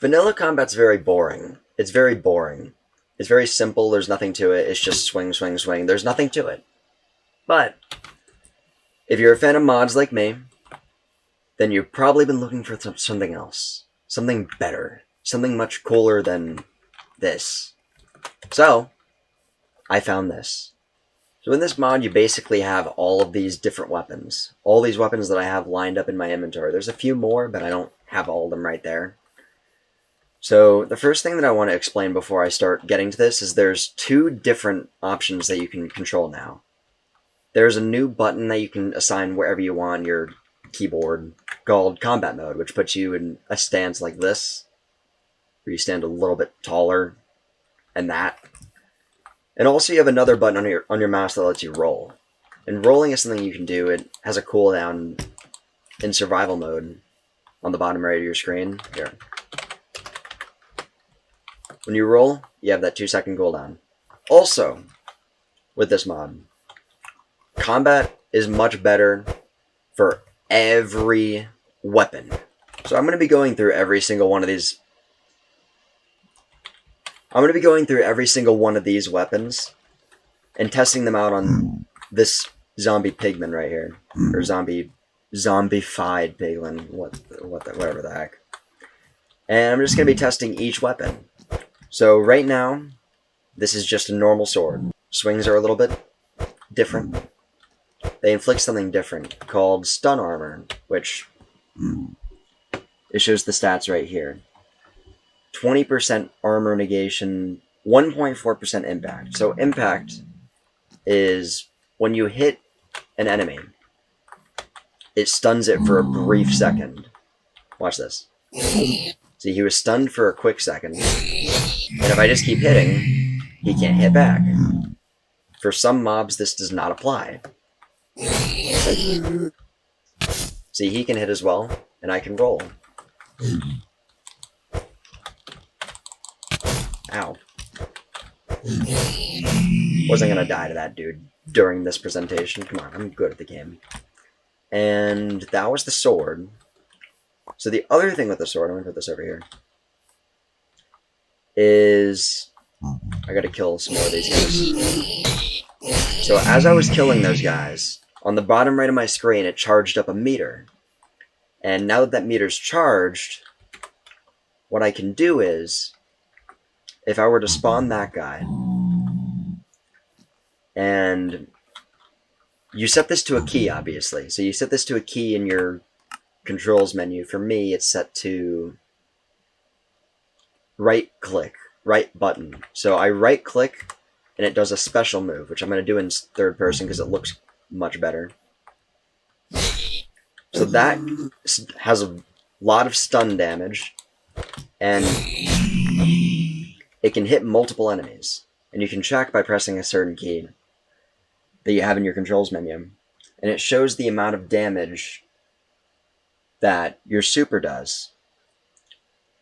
Vanilla combat's very boring. It's very boring. It's very simple, there's nothing to it, it's just swing, swing, swing. There's nothing to it. But, if you're a fan of mods like me, then you've probably been looking for something else. Something better. Something much cooler than this. So, I found this. So in this mod, you basically have all of these different weapons. All these weapons that I have lined up in my inventory. There's a few more, but I don't have all of them right there. So the first thing that I want to explain before I start getting to this is there's two different options that you can control now. There's a new button that you can assign wherever you want on your keyboard called combat mode, which puts you in a stance like this, where you stand a little bit taller, and that. And also you have another button on your mouse that lets you roll. And rolling is something you can do. It has a cooldown in survival mode on the bottom right of your screen. Here. When you roll, you have that 2-second cooldown. Also, with this mod, combat is much better for every weapon. So I'm going to be going through every single one of these. I'm going to be going through every single one of these weapons and testing them out on this zombie pigman right here. Or zombified piglin, whatever the heck. And I'm just going to be testing each weapon. So right now, this is just a normal sword. Swings are a little bit different. They inflict something different called stun armor, which it shows the stats right here. 20% armor negation, 1.4% impact. So impact is when you hit an enemy, it stuns it for a brief second. Watch this. See, he was stunned for a quick second. And if I just keep hitting, he can't hit back. For some mobs, this does not apply. See, he can hit as well, and I can roll. Ow. Wasn't gonna die to that dude during this presentation. Come on, I'm good at the game. And that was the sword. So the other thing with the sword, I'm gonna put this over here, is I gotta kill some more of these guys. So as I was killing those guys, on the bottom right of my screen, it charged up a meter. And now that that meter's charged, what I can do is, if I were to spawn that guy, and you set this to a key, obviously. So you set this to a key in your controls menu. For me, it's set to right click, right button. So I right click, and it does a special move, which I'm going to do in third person because it looks much better. So that has a lot of stun damage, and it can hit multiple enemies. And you can check by pressing a certain key that you have in your controls menu. And it shows the amount of damage that your super does.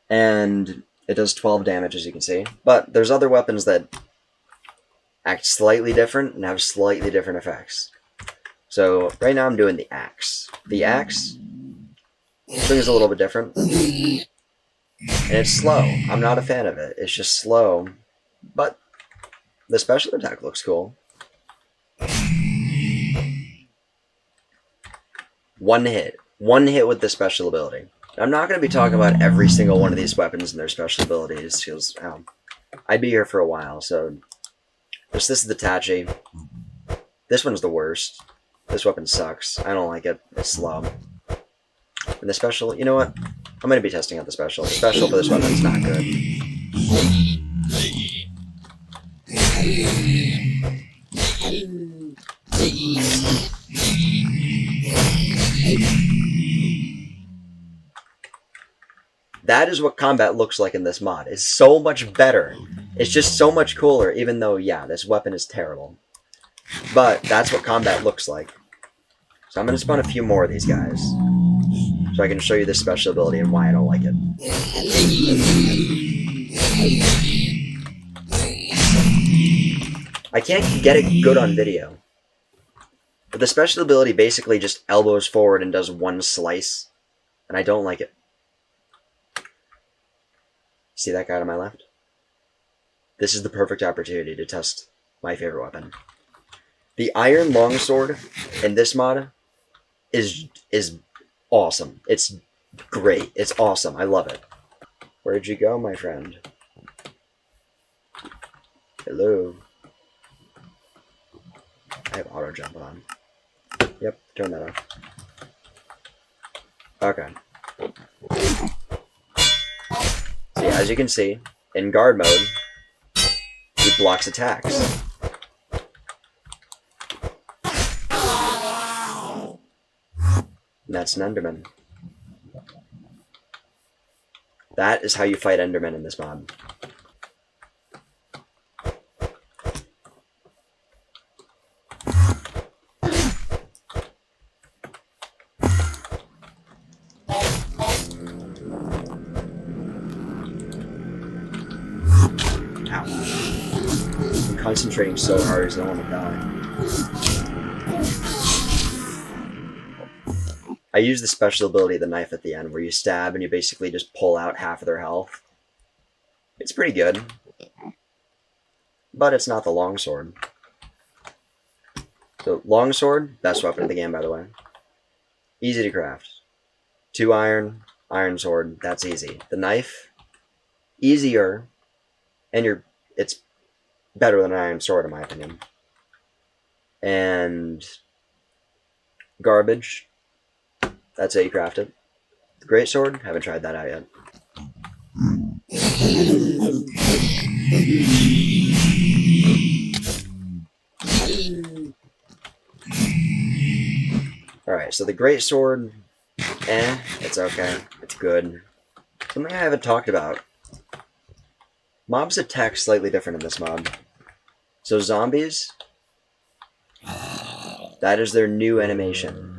And it does 12 damage, as you can see. But there's other weapons that act slightly different and have slightly different effects. So right now I'm doing the axe. The axe swings a little bit different. And it's slow. I'm not a fan of it. It's just slow. But the special attack looks cool. One hit. One hit with the special ability. I'm not going to be talking about every single one of these weapons and their special abilities, because I'd be here for a while. So this is the Tachi. This one's the worst. This weapon sucks. I don't like it. It's slow. And the special, you know what? I'm going to be testing out the special. The special for this weapon's not good. That is what combat looks like in this mod. It's so much better. It's just so much cooler, even though, yeah, this weapon is terrible. But that's what combat looks like. So I'm going to spawn a few more of these guys, so I can show you this special ability and why I don't like it. I can't get it good on video. But the special ability basically just elbows forward and does one slice, and I don't like it. See that guy to my left? This is the perfect opportunity to test my favorite weapon. The iron longsword in this mod is awesome. It's great. It's awesome. I love it. Where'd you go, my friend? Hello. I have auto jump on. Yep, turn that off. Okay. See, as you can see, in guard mode, he blocks attacks. And that's an Enderman. That is how you fight Endermen in this mod. Ow. I'm concentrating so hard because I don't want to die. I use the special ability of the knife at the end where you stab and you basically just pull out half of their health. It's pretty good. But it's not the longsword. So, longsword, best weapon in the game, by the way. Easy to craft. 2 iron, iron sword, that's easy. The knife, easier, and it's better than an iron sword in my opinion. And garbage, that's how you craft it. The great sword, haven't tried that out yet. Alright, so the great sword, it's okay. It's good. Something I haven't talked about. Mobs attack slightly different in this mob. So zombies, that is their new animation.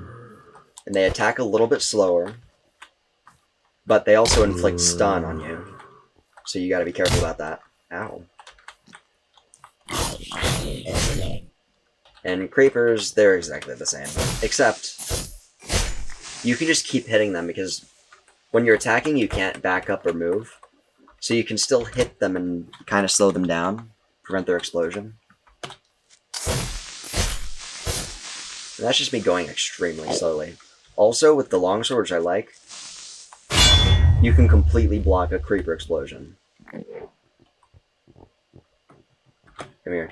And they attack a little bit slower, but they also inflict stun on you. So you gotta be careful about that. Ow. And creepers, they're exactly the same. Except, you can just keep hitting them because when you're attacking, you can't back up or move. So you can still hit them and kind of slow them down, prevent their explosion. And that's just me going extremely slowly. Also, with the longsword, which I like, you can completely block a creeper explosion. Come here.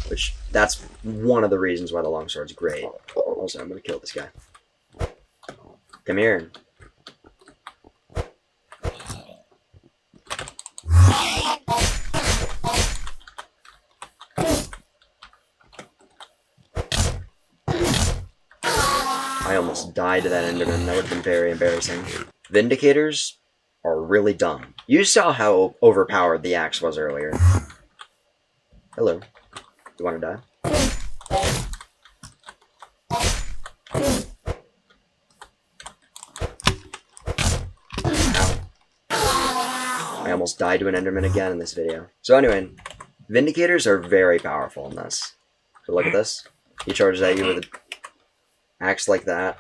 Which, that's one of the reasons why the longsword's great. Also, I'm gonna kill this guy. Come here. I almost died to that Enderman. That would have been very embarrassing. Vindicators are really dumb. You saw how overpowered the axe was earlier. Hello. You want to die? Ow. I almost died to an Enderman again in this video. So anyway, Vindicators are very powerful in this. So look at this. He charges at you with an axe like that.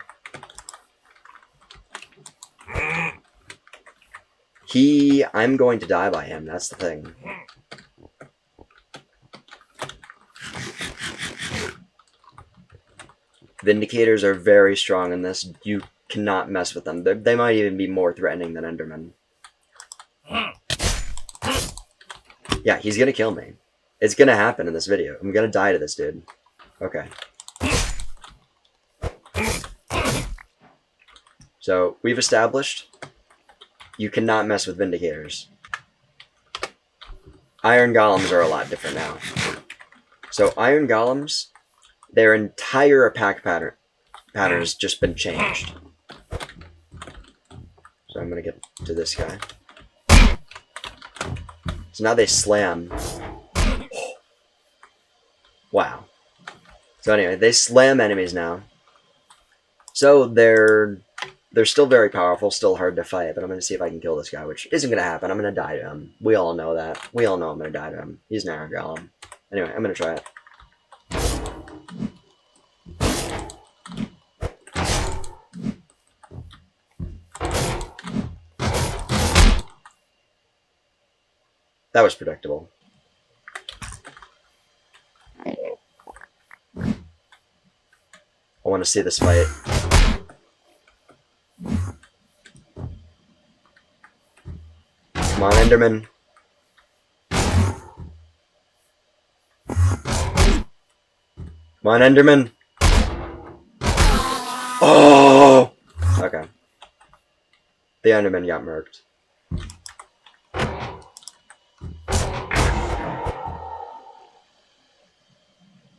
I'm going to die by him, that's the thing. Vindicators are very strong in this. You cannot mess with them. They might even be more threatening than Endermen. Yeah, he's gonna kill me. It's gonna happen in this video. I'm gonna die to this dude. Okay. So, we've established you cannot mess with Vindicators. Iron Golems are a lot different now. So, Iron Golems, their entire attack pattern has just been changed. So I'm gonna get to this guy. So now they slam. Wow. So anyway, they slam enemies now. So they're still very powerful, still hard to fight, but I'm gonna see if I can kill this guy, which isn't gonna happen. I'm gonna die to him. We all know that. We all know I'm gonna die to him. He's an Iron Golem. Anyway, I'm gonna try it. That was predictable. I want to see this fight. Come on, Enderman. Come on, Enderman. Oh! Okay. The Enderman got murked.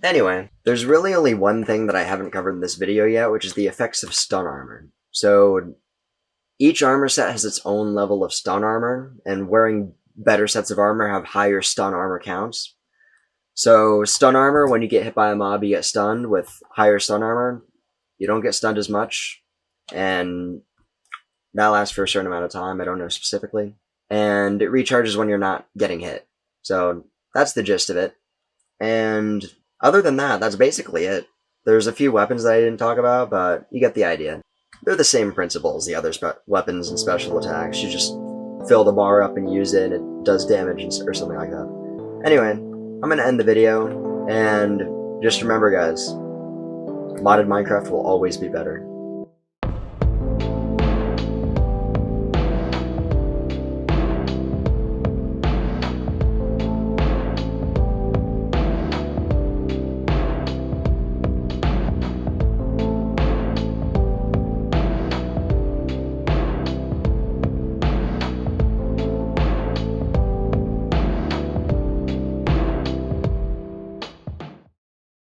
Anyway, there's really only one thing that I haven't covered in this video yet, which is the effects of stun armor. So, each armor set has its own level of stun armor, and wearing better sets of armor have higher stun armor counts. So, stun armor, when you get hit by a mob, you get stunned. With higher stun armor, you don't get stunned as much, and that lasts for a certain amount of time, I don't know specifically. And it recharges when you're not getting hit. So, that's the gist of it. And other than that, that's basically it. There's a few weapons that I didn't talk about, but you get the idea. They're the same principle as the other weapons and special attacks. You just fill the bar up and use it, and it does damage or something like that. Anyway, I'm going to end the video, and just remember, guys, modded Minecraft will always be better.